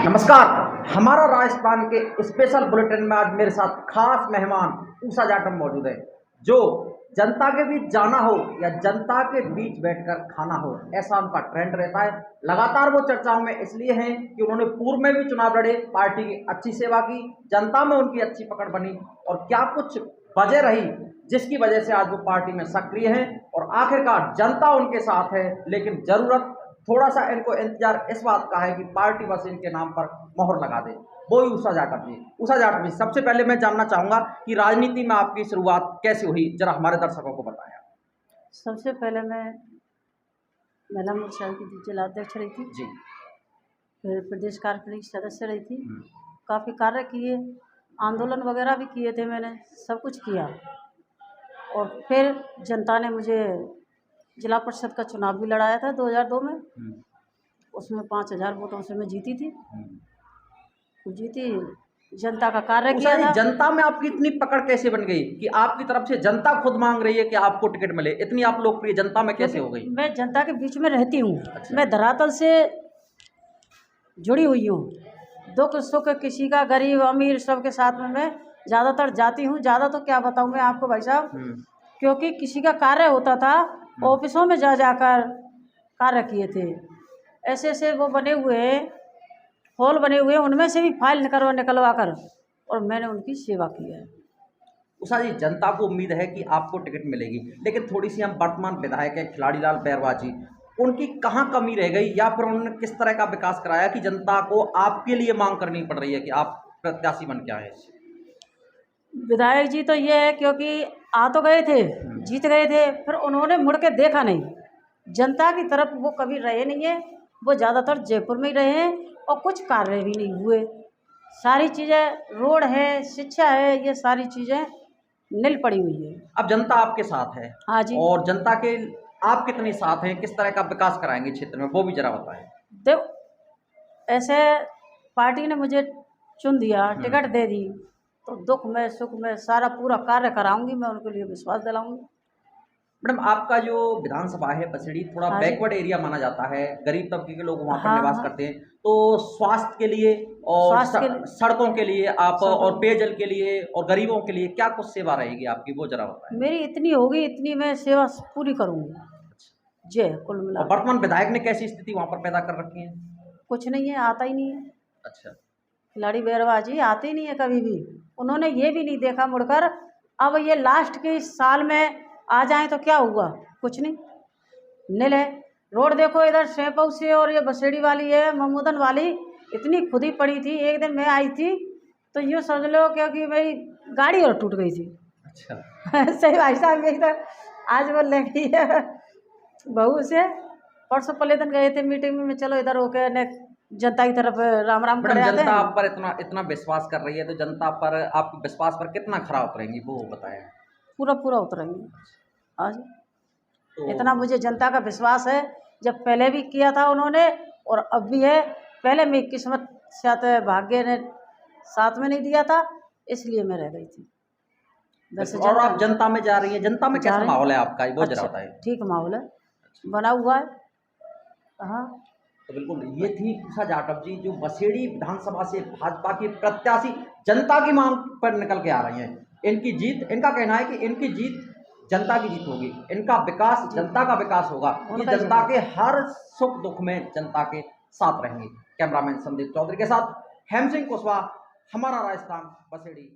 नमस्कार। हमारा राजस्थान के स्पेशल बुलेटिन में आज मेरे साथ खास मेहमान ऊषा जाटव मौजूद है, जो जनता के बीच जाना हो या जनता के बीच बैठकर खाना हो, ऐसा उनका ट्रेंड रहता है। लगातार वो चर्चाओं में इसलिए हैं कि उन्होंने पूर्व में भी चुनाव लड़े, पार्टी की अच्छी सेवा की, जनता में उनकी अच्छी पकड़ बनी और क्या कुछ वजह रही जिसकी वजह से आज वो पार्टी में सक्रिय हैं और आखिरकार जनता उनके साथ है। लेकिन जरूरत थोड़ा सा इनको इंतजार इस बात का है कि पार्टी बस इनके नाम पर मोहर लगा दे, वो ही ऊषा जाटव जी। ऊषा जाटव जी, सबसे पहले मैं जानना चाहूंगा कि राजनीति में आपकी शुरुआत कैसे हुई, जरा हमारे दर्शकों को बताया। सबसे पहले मैं महिला मोर्चा की जिलाध्यक्ष रही थी जी। फिर प्रदेश कार्यकारिणी की सदस्य रही थी। काफ़ी कार्य किए, आंदोलन वगैरह भी किए थे, मैंने सब कुछ किया। और फिर जनता ने मुझे जिला परिषद का चुनाव भी लड़ाया था 2002 में। उसमें 5000 वोटों से मैं जीती थी। जीती, जनता का कार्य किया था। जनता में आपकी इतनी पकड़ कैसे बन गई कि आपकी तरफ से जनता खुद मांग रही है कि आपको टिकट मिले? इतनी आप लोकप्रिय जनता में कैसे हो गई? मैं जनता के बीच में रहती हूँ। अच्छा। मैं धरातल से जुड़ी हुई हूँ। दुख सुख किसी का, गरीब अमीर सबके साथ में मैं ज़्यादातर जाती हूँ। ज़्यादा तो क्या बताऊँ मैं आपको भाई साहब, क्योंकि किसी का कार्य होता था, ऑफिसों में जा जाकर कार्य किए थे। ऐसे ऐसे वो बने हुए हॉल बने हुए, उनमें से भी फाइल निकलवा कर और मैंने उनकी सेवा की है। उषा जी, जनता को उम्मीद है कि आपको टिकट मिलेगी, लेकिन थोड़ी सी हम वर्तमान विधायक है खिलाड़ी लाल बैरवा जी, उनकी कहाँ कमी रह गई या फिर उन्होंने किस तरह का विकास कराया कि जनता को आपके लिए मांग करनी पड़ रही है कि आप प्रत्याशी बन के आए? विधायक जी तो ये है, क्योंकि आ तो गए थे, जीत गए थे, फिर उन्होंने मुड़ के देखा नहीं। जनता की तरफ वो कभी रहे नहीं है। वो ज़्यादातर जयपुर में ही रहे हैं और कुछ कार्य भी नहीं हुए। सारी चीज़ें, रोड है, शिक्षा है, ये सारी चीज़ें नील पड़ी हुई है। अब जनता आपके साथ है। हाँ जी। और जनता के आप कितने साथ हैं, किस तरह का विकास कराएंगे क्षेत्र में, वो भी जरा बताएं। देखो, ऐसे पार्टी ने मुझे चुन दिया, टिकट दे दी, तो दुख में सुख में सारा पूरा कार्य कराऊंगी, मैं उनके लिए विश्वास दिलाऊंगी। मैडम, आपका जो विधानसभा है बसेड़ी थोड़ा हाँ बैकवर्ड एरिया माना जाता है, गरीब तबके के लोग वहाँ पर हाँ, निवास हाँ। करते हैं, तो स्वास्थ्य के लिए और स्वास्थ्य के लिए, सड़कों के लिए आप और सड़कों पेयजल के लिए और गरीबों के लिए क्या कुछ सेवा रहेगी आपकी, वो जरा बताएं। मेरी इतनी होगी, इतनी मैं सेवा पूरी करूंगी। जय कुल मिला और वर्तमान विधायक ने कैसी स्थिति वहाँ पर पैदा कर रखी है? कुछ नहीं है, आता ही नहीं है। अच्छा। खिलाड़ी बैरवा जी आते ही नहीं है कभी भी। उन्होंने ये भी नहीं देखा मुड़कर, अब ये लास्ट के साल में आ जाएं तो क्या हुआ? कुछ नहीं, नील है। रोड देखो, इधर शेपऊ से और ये बसेड़ी वाली है ममूदन वाली, इतनी खुदी पड़ी थी। एक दिन मैं आई थी तो यूँ समझ लो क्योंकि मेरी गाड़ी और टूट गई थी। अच्छा। सही भाई साहब, यही तो आज बोल रही है बहू से। परसों पहले दिन गए थे मीटिंग में, चलो इधर होके ने जनता की तरफ राम राम करे आते जनता हैं। आप पर इतना विश्वास कर रही है, तो जनता पर आपके विश्वास पर कितना खरा उतरेंगी वो बताएं। पूरा पूरा उतरेंगे आज। तो इतना मुझे जनता का विश्वास है, जब पहले भी किया था उन्होंने और अब भी है। पहले मेरी किस्मत साथ भाग्य ने साथ में नहीं दिया था, इसलिए मैं रह गई थी। वैसे और आप जनता में जा रही हैं, जनता में कैसा माहौल है आपका, वो जरा बताएं। ठीक माहौल है, बना हुआ है। हाँ, तो बिल्कुल ये थी ऊषा जाटव जी, जो बसेड़ी विधानसभा से भाजपा की प्रत्याशी जनता की मांग पर निकल के आ रही हैं। इनकी जीत, इनका कहना है कि इनकी जीत जनता की जीत होगी, इनका विकास जनता का विकास होगा, ये जनता के हर सुख दुख में जनता के साथ रहेंगे। कैमरामैन संदीप चौधरी के साथ हेम सिंह कुशवाहा, हमारा राजस्थान, बसेड़ी।